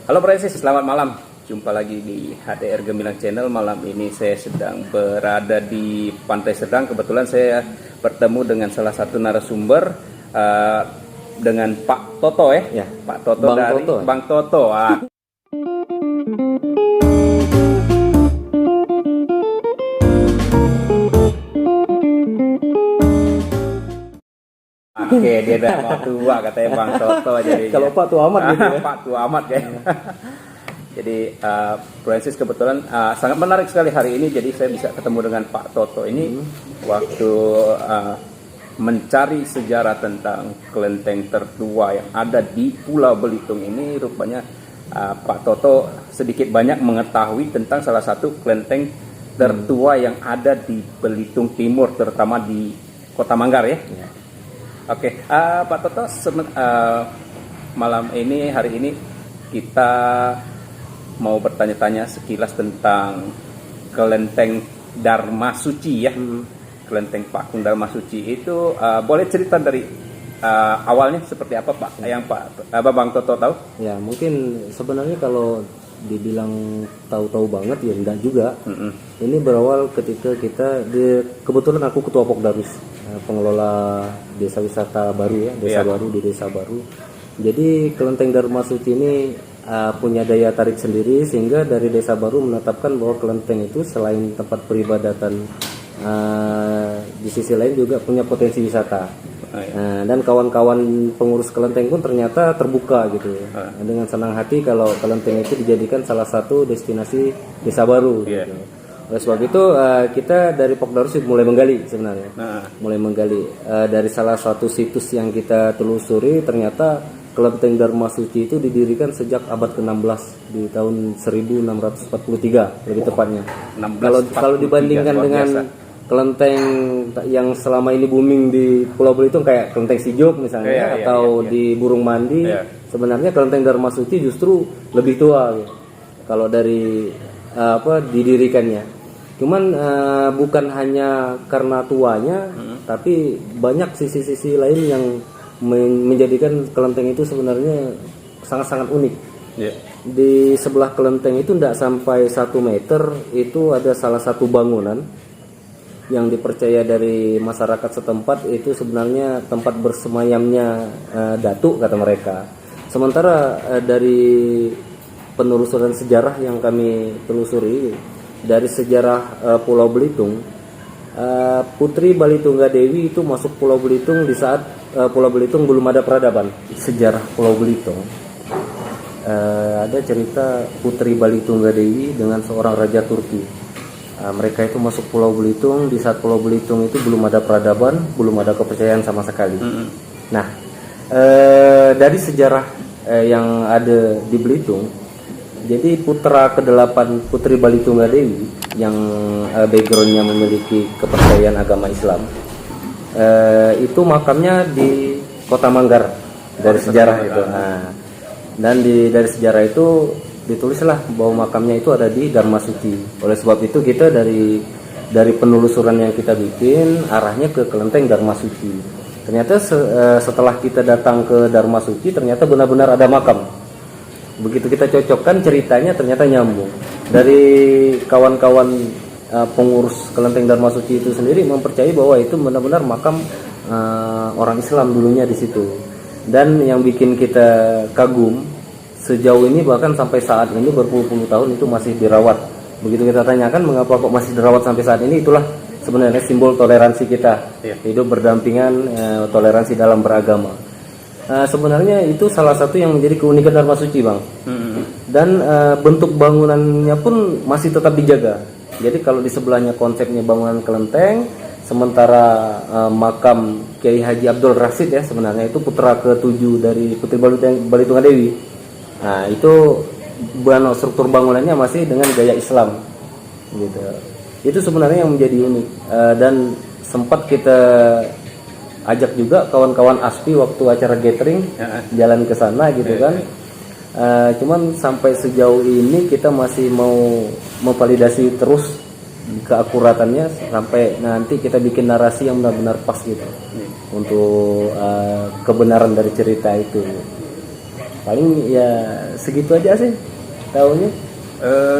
Halo Francis, selamat malam. Jumpa lagi di HDR Gemilang Channel. Malam ini saya sedang berada di Pantai Sedang. Kebetulan saya bertemu dengan salah satu narasumber dengan Pak Toto Ya, Pak Toto Bang dari Toto. Bang Toto. Oke, dia udah mau tua katanya Bang Toto jadi. Kalau Pak tua amat gitu ya. Pak tua amat ya. Jadi Francis kebetulan sangat menarik sekali hari ini. Jadi saya bisa ketemu dengan Pak Toto ini waktu mencari sejarah tentang kelenteng tertua yang ada di Pulau Belitung ini. Rupanya Pak Toto sedikit banyak mengetahui tentang salah satu kelenteng tertua yang ada di Belitung Timur, terutama di Kota Manggar ya. Oke, Pak Toto, malam ini, hari ini kita mau bertanya-tanya sekilas tentang kelenteng Dharma Suci ya. Kelenteng Pakung Dharma Suci itu boleh cerita dari awalnya seperti apa Pak? Yang Bang Toto tahu? Ya, mungkin sebenarnya kalau dibilang tahu-tahu banget ya enggak juga. Ini berawal ketika kebetulan aku ketua Pokdarus, pengelola desa wisata baru ya, desa baru di desa baru. Jadi kelenteng Dharma Suci ini punya daya tarik sendiri, sehingga dari desa baru menetapkan bahwa kelenteng itu selain tempat peribadatan, di sisi lain juga punya potensi wisata. Dan kawan-kawan pengurus kelenteng pun ternyata terbuka gitu ya. Dengan senang hati kalau kelenteng itu dijadikan salah satu destinasi desa baru gitu. Oleh sebab itu kita dari Pokdarus mulai menggali sebenarnya. Mulai menggali dari salah satu situs yang kita telusuri, ternyata kelenteng Dharma Suci itu didirikan sejak abad ke-16 di tahun 1643 lebih tepatnya. Kalau dibandingkan dengan kelenteng yang selama ini booming di Pulau Belitung kayak kelenteng Sijuk misalnya di Burung Mandi, sebenarnya kelenteng Dharma Suci justru lebih tua gitu. Kalau dari didirikannya. Cuman bukan hanya karena tuanya, tapi banyak sisi-sisi lain yang menjadikan kelenteng itu sebenarnya sangat-sangat unik. Di sebelah kelenteng itu tidak sampai 1 meter itu ada salah satu bangunan yang dipercaya dari masyarakat setempat itu sebenarnya tempat bersemayamnya datuk, kata mereka. Sementara dari penelusuran sejarah yang kami telusuri dari sejarah Pulau Belitung, Putri Balitunggadewi itu masuk Pulau Belitung di saat Pulau Belitung belum ada peradaban. Sejarah Pulau Belitung ada cerita Putri Balitunggadewi dengan seorang raja Turki. Mereka itu masuk Pulau Belitung di saat Pulau Belitung itu belum ada peradaban, belum ada kepercayaan sama sekali. Nah, dari sejarah yang ada di Belitung, jadi putra ke-8 Putri Balitunggadewi yang backgroundnya memiliki kepercayaan agama Islam, itu makamnya di Kota Manggar dari sejarah itu. Dan dari sejarah itu ditulislah bahwa makamnya itu ada di Dharma Suci. Oleh sebab itu kita dari penelusuran yang kita bikin arahnya ke kelenteng Dharma Suci. Ternyata setelah kita datang ke Dharma Suci, ternyata benar-benar ada makam. Begitu kita cocokkan ceritanya, ternyata nyambung. Dari kawan-kawan pengurus kelenteng Dharma Suci itu sendiri mempercayai bahwa itu benar-benar makam orang Islam dulunya di situ. Dan yang bikin kita kagum, sejauh ini bahkan sampai saat ini berpuluh-puluh tahun itu masih dirawat. Begitu kita tanyakan mengapa kok masih dirawat sampai saat ini, itulah sebenarnya simbol toleransi kita. Hidup berdampingan, toleransi dalam beragama. Sebenarnya itu salah satu yang menjadi keunikan Dharma Suci, Bang. Dan bentuk bangunannya pun masih tetap dijaga. Jadi kalau di sebelahnya konsepnya bangunan kelenteng, sementara makam Kiai Haji Abdul Rasid ya, sebenarnya itu putra ke-7 dari Putri Balitunggadewi. Nah, itu struktur bangunannya masih dengan gaya Islam gitu. Itu sebenarnya yang menjadi unik. Dan sempat kita ajak juga kawan-kawan ASPI waktu acara gathering jalan ke sana gitu kan. Cuman sampai sejauh ini kita masih mau memvalidasi terus keakuratannya sampai nanti kita bikin narasi yang benar-benar pas gitu untuk kebenaran dari cerita itu. Paling ya segitu aja sih tahunya.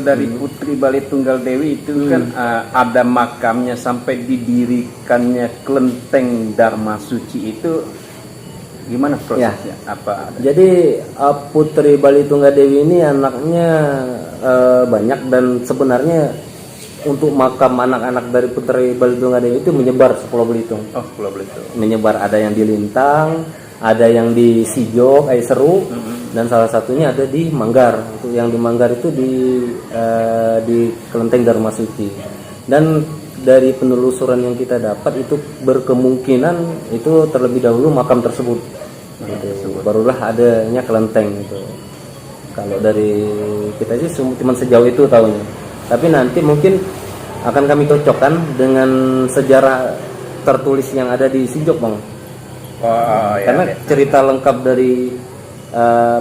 Dari Putri Bali Tunggal Dewi itu kan ada makamnya sampai didirikannya kelenteng Dharma Suci itu gimana prosesnya? Apa? Jadi Putri Bali Tunggal Dewi ini anaknya banyak, dan sebenarnya untuk makam anak-anak dari Putri Bali Tunggal Dewi itu menyebar Pulau Belitung. Oh, Pulau Belitung. Menyebar, ada yang di Lintang, ada yang di Sijok, Seru, dan salah satunya ada di Manggar. Untuk yang di Manggar itu di Kelenteng Dharma Suci. Dan dari penelusuran yang kita dapat itu berkemungkinan itu terlebih dahulu makam tersebut. Gitu. Barulah adanya kelenteng itu. Kalau dari kita sih cuma sejauh itu tahunya. Tapi nanti mungkin akan kami cocokkan dengan sejarah tertulis yang ada di Sijok, Bang. Karena cerita lengkap dari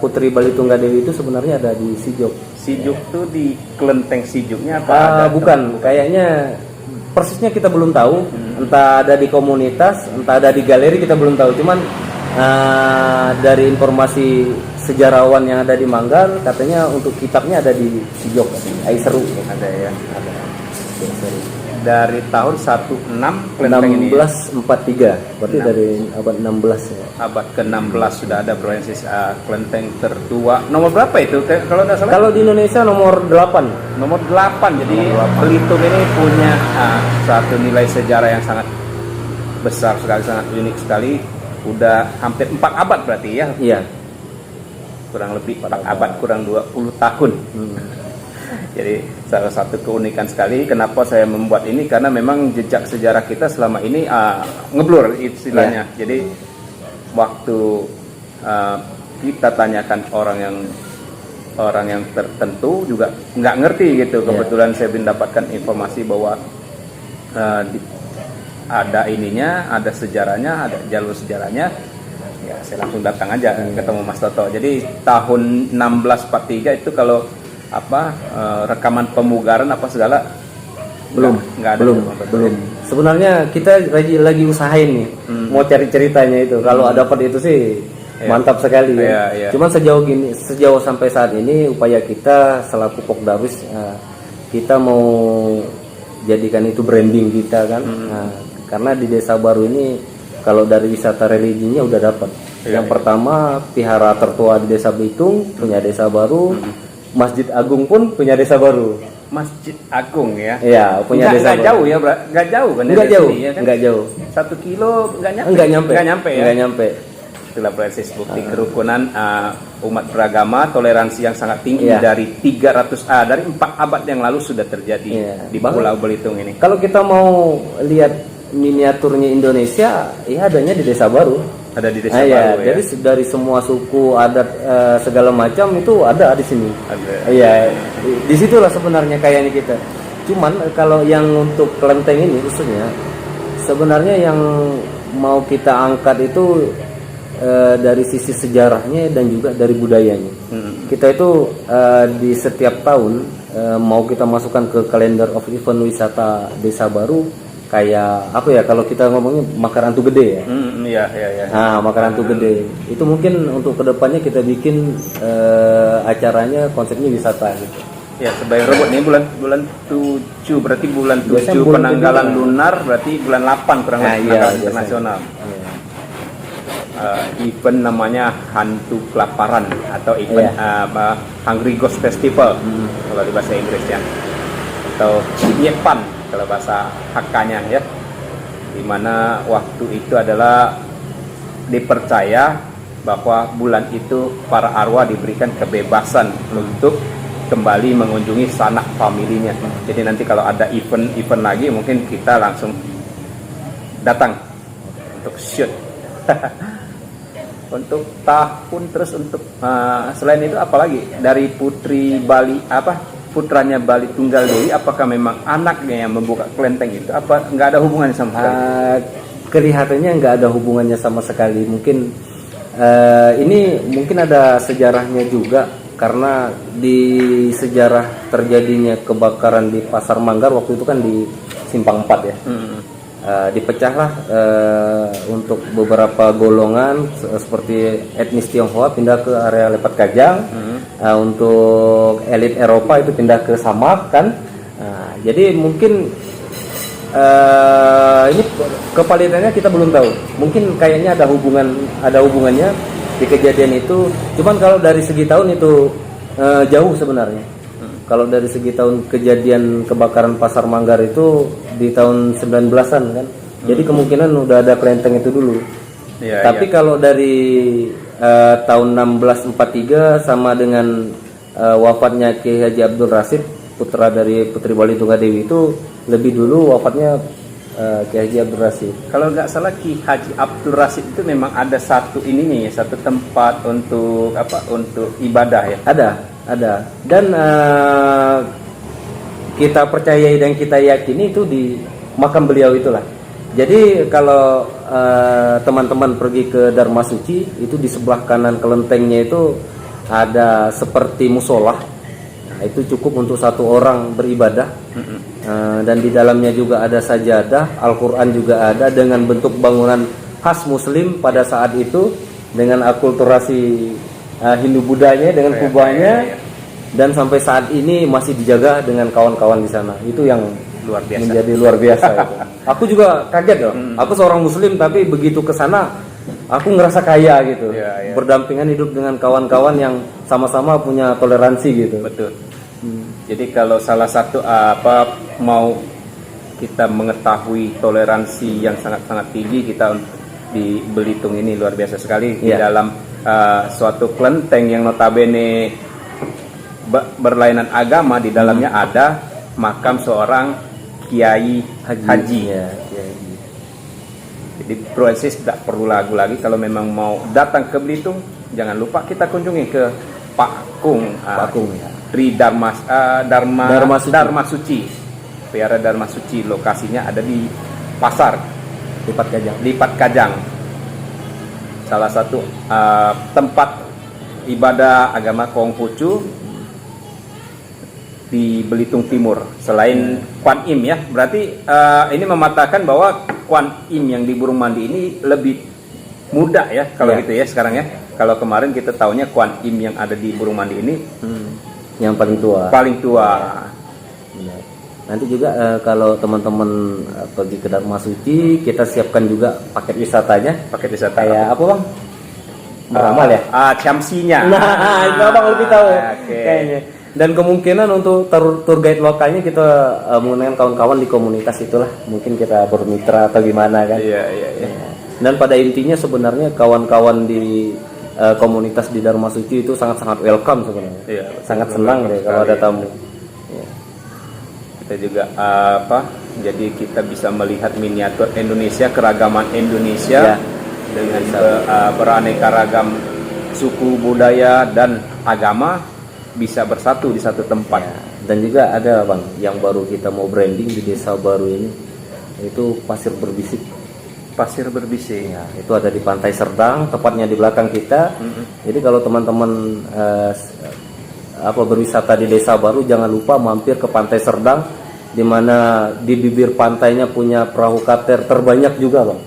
Putri Bali Tunggal Dewi itu sebenarnya ada di Sijok. Sijok tuh di kelenteng Sijoknya apa? Bukan, kayaknya persisnya kita belum tahu. Entah ada di komunitas, entah ada di galeri, kita belum tahu. Cuman dari informasi sejarawan yang ada di Manggar, katanya untuk kitabnya ada di Sijok, Seru. Ada ya. Ada. Dari tahun 16 kelenteng ini. 1643, berarti dari abad 16 ya. Abad ke-16 sudah ada Francis kelenteng tertua. Nomor berapa itu kalau tidak salah? Kalau di Indonesia nomor 8. Nomor 8. Jadi Belitung ini punya satu nilai sejarah yang sangat besar sekali, sangat unik sekali. Udah hampir 4 abad berarti ya. Iya. Kurang lebih 4 abad, kurang 20 tahun. Jadi salah satu keunikan sekali kenapa saya membuat ini, karena memang jejak sejarah kita selama ini ngeblur istilahnya. Jadi waktu kita tanyakan orang yang tertentu juga nggak ngerti gitu. Kebetulan saya mendapatkan informasi bahwa ada ininya, ada sejarahnya, ada jalur sejarahnya. Ya saya langsung datang aja ketemu Mas Toto. Jadi tahun 1643 itu kalau rekaman pemugaran apa segala belum ada. Belum. Sebenarnya kita lagi usahain nih, mau cari ceritanya itu. Kalau dapat itu sih mantap sekali ya. Cuman sejauh sampai saat ini upaya kita selaku Pokdarwis, kita mau jadikan itu branding kita kan. Karena di Desa Baru ini kalau dari wisata religinya udah dapat. Yang pertama, vihara tertua di Desa Belitung punya Desa Baru. Masjid Agung pun punya Desa Baru. Masjid Agung ya? Iya, punya desa baru. Jauh ya, nggak jauh kan? Nggak jauh, sini, ya kan? nggak jauh. 1 kilo nggak nyampe. Ya? Nggak nyampe. Itulah proses bukti kerukunan umat beragama, toleransi yang sangat tinggi dari 4 abad yang lalu sudah terjadi di Pulau Belitung ini. Kalau kita mau lihat miniaturnya Indonesia, ya adanya di Desa Baru. Ada di Desa Baru ya. Jadi dari semua suku, adat, segala macam itu ada di sini. Iya, disitulah sebenarnya kayaknya kita. Cuman kalau yang untuk kelenteng ini khususnya, sebenarnya yang mau kita angkat itu dari sisi sejarahnya dan juga dari budayanya. Kita itu di setiap tahun mau kita masukkan ke kalender of event wisata Desa Baru. Kayak apa ya, kalau kita ngomongnya Makarantu Gede ya. Iya. Nah, Makarantu Gede itu mungkin untuk kedepannya kita bikin acaranya konsepnya wisata gitu. Ya, sebagai robot ini bulan 7, berarti bulan 7 penanggalan lunar, berarti bulan 8 kurang lebih penanggalan internasional. Event namanya Hantu Kelaparan atau event Hungry Ghost Festival kalau di bahasa Inggrisnya, atau Nyepan kalau bahasa Hakka-nya ya, dimana waktu itu adalah dipercaya bahwa bulan itu para arwah diberikan kebebasan untuk kembali mengunjungi sanak familinya. Jadi nanti kalau ada event lagi mungkin kita langsung datang untuk shoot. Untuk tahun terus untuk selain itu apalagi dari Putri Bali putranya Bali Tunggal Dewi, apakah memang anaknya yang membuka kelenteng itu? Apa nggak ada hubungannya sama sekali? Kelihatannya nggak ada hubungannya sama sekali. Mungkin ini mungkin ada sejarahnya juga, karena di sejarah terjadinya kebakaran di Pasar Manggar waktu itu kan di Simpang 4 ya. dipecahlah untuk beberapa golongan seperti etnis Tionghoa pindah ke area Lepat Kajang, untuk elit Eropa itu pindah ke Samak kan. Jadi mungkin ini kepalitannya kita belum tahu. Mungkin kayaknya ada hubungannya di kejadian itu. Cuman kalau dari segi tahun itu jauh sebenarnya. Kalau dari segi tahun kejadian kebakaran Pasar Manggar itu di tahun 19-an kan. Jadi kemungkinan udah ada kelenteng itu dulu. Tapi kalau dari tahun 1643 sama dengan wafatnya Ki Haji Abdul Rasid, putra dari Putri Balitunggadewi, itu lebih dulu wafatnya Ki Haji Abdul Rasid. Kalau nggak salah Ki Haji Abdul Rasid itu memang ada satu ininya ya, satu tempat untuk untuk ibadah ya. Ada. Dan kita percayai dan kita yakini itu di makam beliau itulah. Jadi kalau teman-teman pergi ke Dharma Suci, itu di sebelah kanan kelentengnya itu ada seperti musola. Nah, itu cukup untuk satu orang beribadah. Dan di dalamnya juga ada sajadah, Al-Quran juga ada dengan bentuk bangunan khas Muslim pada saat itu, dengan akulturasi Hindu-Budanya dengan kubahnya, dan sampai saat ini masih dijaga dengan kawan-kawan di sana. Itu yang luar biasa. Menjadi luar biasa itu. Aku juga kaget loh. Aku seorang Muslim tapi begitu ke sana aku ngerasa kaya gitu. Berdampingan hidup dengan kawan-kawan yang sama-sama punya toleransi gitu. Betul. Jadi kalau salah satu mau kita mengetahui toleransi yang sangat-sangat tinggi kita di Belitung ini luar biasa sekali. Di dalam suatu kelenteng yang notabene berlainan agama, di dalamnya ada makam seorang Kiai Haji. Jadi Bro Aziz tidak perlu lagu lagi, kalau memang mau datang ke Belitung jangan lupa kita kunjungi ke Pak Kung Tri Dharma Suci. Vihara Dharma Suci, lokasinya ada di Pasar Lipat Kajang. Salah satu tempat ibadah agama Konghucu di Belitung Timur. Selain Kuan Im ya, berarti ini mematakan bahwa Kuan Im yang di Burung Mandi ini lebih muda ya kalau gitu ya sekarang ya. Kalau kemarin kita taunya Kuan Im yang ada di Burung Mandi ini yang paling tua. Nanti juga kalau teman-teman pergi ke Dharma Suci, kita siapkan juga paket wisatanya. Kayak apa bang? Beramal ya? Ciamsinya. Nah, itu abang lebih tahu kayaknya. Dan kemungkinan untuk tour guide lokalnya kita menggunakan kawan-kawan di komunitas itulah. Mungkin kita bermitra atau gimana kan? Iya. Dan pada intinya sebenarnya kawan-kawan di komunitas di Dharma Suci itu sangat-sangat welcome sebenarnya. Iya, sangat senang deh kalau ada tamu. Kita juga jadi kita bisa melihat miniatur Indonesia, keragaman Indonesia dengan beraneka ragam suku, budaya dan agama bisa bersatu di satu tempat. Dan juga ada bang yang baru kita mau branding di desa baru ini, itu Pasir Berbisik. Itu ada di Pantai Serdang, tepatnya di belakang kita. Jadi kalau teman-teman berwisata di desa baru, jangan lupa mampir ke Pantai Serdang, di mana di bibir pantainya punya perahu kater terbanyak juga bang.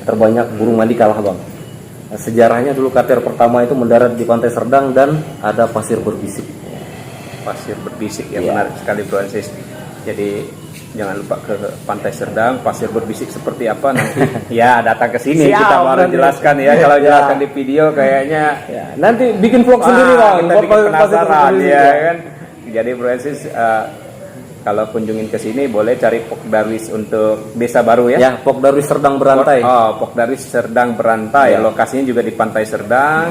Terbanyak Burung Mandi kalah bang. Sejarahnya dulu kater pertama itu mendarat di Pantai Serdang dan ada Pasir Berbisik. Yang menarik sekali Bro Aziz. Jadi jangan lupa ke Pantai Serdang, Pasir Berbisik seperti apa nanti. Datang ke sini kita baru jelaskan ya. Kalau jelaskan di video kayaknya nanti bikin vlog sendiri bang. Kita bikin penasaran ya kan. Jadi Bro Aziz kalau kunjungin ke sini boleh cari Pokdarwis untuk desa baru ya. Pok Darwis Serdang Berantai. Pokdarwis Serdang Berantai. Lokasinya juga di Pantai Serdang.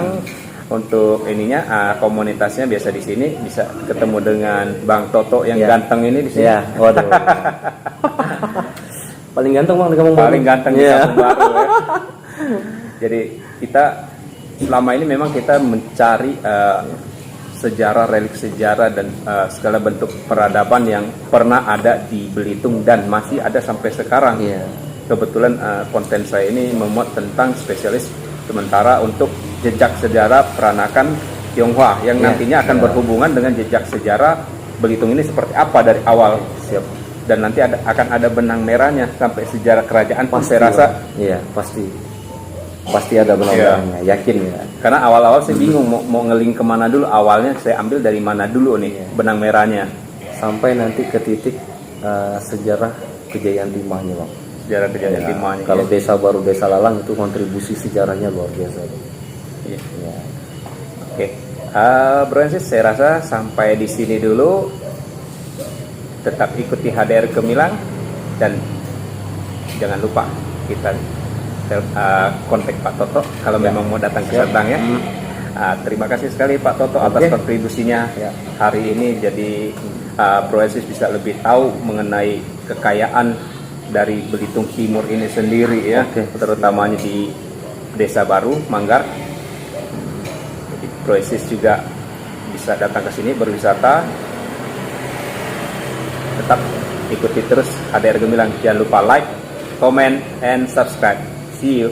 Untuk ininya komunitasnya biasa di sini bisa ketemu dengan Bang Toto yang ganteng ini di sini. Waduh. Paling ganteng bang di Kampung Baru. Paling ganteng di Kampung Baru ya. Jadi kita selama ini memang kita mencari sejarah, relik sejarah dan segala bentuk peradaban yang pernah ada di Belitung dan masih ada sampai sekarang. Kebetulan konten saya ini memuat tentang spesialis sementara untuk jejak sejarah peranakan Tionghoa yang nantinya akan berhubungan dengan jejak sejarah Belitung ini seperti apa dari awal. dan nanti akan ada benang merahnya sampai sejarah kerajaan pun saya rasa. Iya, pasti ada benang-benangnya, yakin ya. Karena awal-awal saya bingung mau ngeling kemana dulu. Awalnya saya ambil dari mana dulu nih benang merahnya. Sampai nanti ke titik sejarah kejayaan Timahnya, Bang. Sejarah kejayaan Timahnya. Kalau desa baru Desa Lalang itu kontribusi sejarahnya luar biasa, Bang. Iya. Ya. Oke, Bro Ensis, saya rasa sampai di sini dulu. Tetap ikuti HDR Gemilang dan jangan lupa kita kontak Pak Toto kalau memang mau datang ke Serang ya. Terima kasih sekali Pak Toto atas kontribusinya hari ini. Jadi Bro Ensis bisa lebih tahu mengenai kekayaan dari Belitung Timur ini sendiri ya, terutamanya di Desa Baru Manggar. Jadi Bro Ensis juga bisa datang ke sini berwisata. Tetap ikuti terus HDR Gemilang. Jangan lupa like, comment, and subscribe. See you.